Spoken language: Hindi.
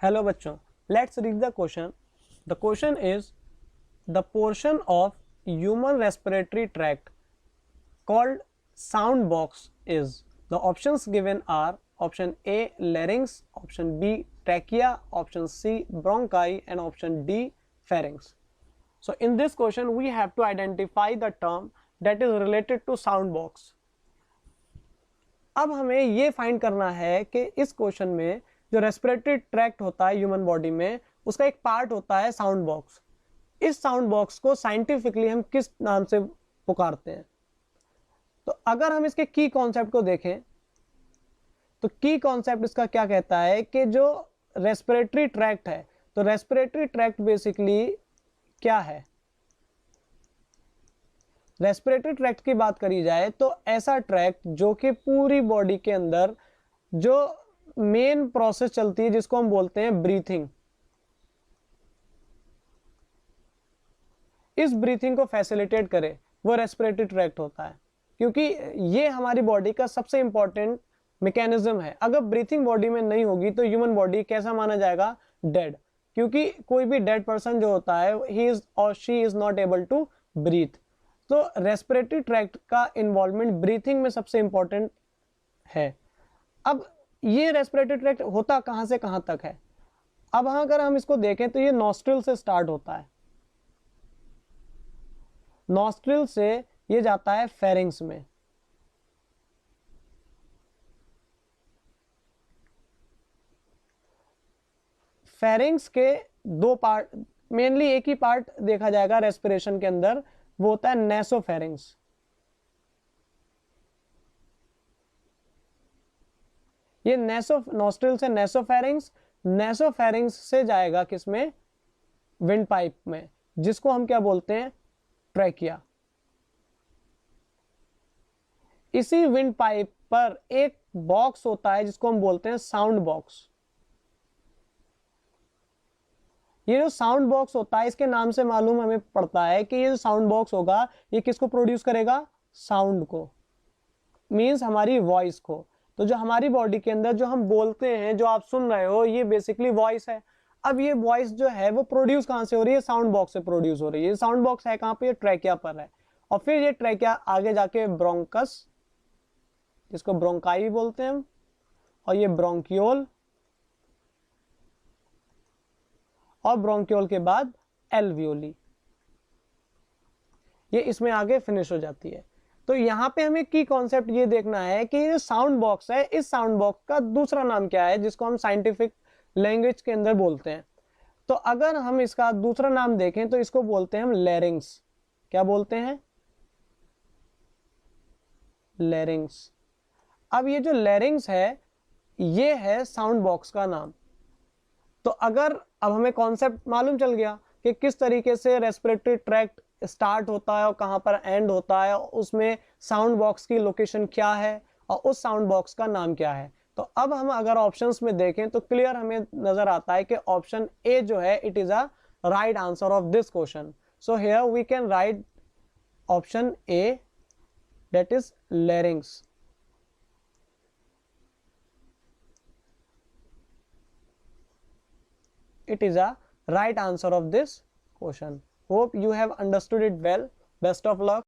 हेलो बच्चों, let's read the question. The question is the portion of human respiratory tract called sound box is. The options given are option A larynx, option B trachea, option C bronchi and option D pharynx. So in this question we have to identify the term that is related to sound box. अब हमें ये फाइंड करना है कि इस क्वेश्चन में जो रेस्पिरेटरी ट्रैक्ट होता है ह्यूमन बॉडी में, उसका एक पार्ट होता है साउंड बॉक्स. इस साउंड बॉक्स को साइंटिफिकली हम किस नाम से पुकारते हैं? तो अगर हम इसके की कॉन्सेप्ट को देखें तो की कॉन्सेप्ट इसका क्या कहता है कि जो रेस्पिरेटरी ट्रैक्ट है, तो रेस्पिरेटरी ट्रैक्ट बेसिकली क्या है? रेस्पिरेटरी ट्रैक्ट की बात करी जाए तो ऐसा ट्रैक्ट जो कि पूरी बॉडी के अंदर जो मेन प्रोसेस चलती है जिसको हम बोलते हैं ब्रीथिंग, इस ब्रीथिंग को फैसिलिटेट करे वो रेस्पिरेटरी ट्रैक्ट होता है, क्योंकि ये हमारी बॉडी का सबसे इंपॉर्टेंट मैकेनिज्म है. अगर ब्रीथिंग बॉडी में नहीं होगी तो ह्यूमन बॉडी कैसा माना जाएगा? डेड. क्योंकि कोई भी डेड पर्सन जो होता है ही इज और she is not able to breathe. तो रेस्पिरेटरी ट्रैक्ट का इन्वॉल्वमेंट ब्रीथिंग में सबसे इंपॉर्टेंट है. अब ये रेस्पिरेटरी ट्रैक्ट होता कहां से कहां तक है? अब अगर हम इसको देखें तो ये नॉस्ट्रिल से स्टार्ट होता है. नॉस्ट्रिल से ये जाता है फेरिंग्स में. फेरिंग्स के दो पार्ट, मेनली एक ही पार्ट देखा जाएगा रेस्पिरेशन के अंदर, वो होता है नेसोफेरिंग्स. ये नॉस्ट्रिल से नेसोफेरिंग्स, नेसोफेरिंग्स से जाएगा किसमें? विंड पाइप में, जिसको हम क्या बोलते हैं? ट्रैकिया. इसी विंड पाइप पर एक बॉक्स होता है जिसको हम बोलते हैं साउंड बॉक्स. ये जो साउंड बॉक्स होता है, इसके नाम से मालूम हमें पड़ता है कि ये जो साउंड बॉक्स होगा ये किसको प्रोड्यूस करेगा? साउंड को, मींस हमारी वॉइस को. तो जो हमारी बॉडी के अंदर जो हम बोलते हैं, जो आप सुन रहे हो, ये बेसिकली वॉइस है. अब ये वॉइस जो है वो प्रोड्यूस कहां से हो रही है? साउंड बॉक्स से प्रोड्यूस हो रही है. साउंड बॉक्स है कहां पे? ये ट्रैकिया पर है. और फिर ये ट्रैकिया आगे जाके ब्रोंकस, जिसको ब्रोंकाई बोलते हैं हम, और ये ब्रोंकियोल, और ब्रोंकियोल के बाद एल्वियोली, ये इसमें आगे फिनिश हो जाती है. तो यहां पे हमें की कॉन्सेप्ट ये देखना है कि ये साउंड बॉक्स है, इस साउंड बॉक्स का दूसरा नाम क्या है जिसको हम साइंटिफिक लैंग्वेज के अंदर बोलते हैं. तो अगर हम इसका दूसरा नाम देखें तो इसको बोलते हैं हम लैरिंग्स. क्या बोलते हैं? लैरिंग्स. अब ये जो लैरिंग्स है ये है साउंड बॉक्स का नाम. तो अगर अब हमें कॉन्सेप्ट मालूम चल गया कि किस तरीके से रेस्पिरेटरी ट्रैक्ट स्टार्ट होता है और कहां पर एंड होता है, उसमें साउंड बॉक्स की लोकेशन क्या है और उस साउंड बॉक्स का नाम क्या है, तो अब हम अगर ऑप्शंस में देखें तो क्लियर हमें नजर आता है कि ऑप्शन ए जो है it is a right answer of this question. So here we can write option A, that is larynx. It is a right answer of this question. Hope you have understood it well. Best of luck.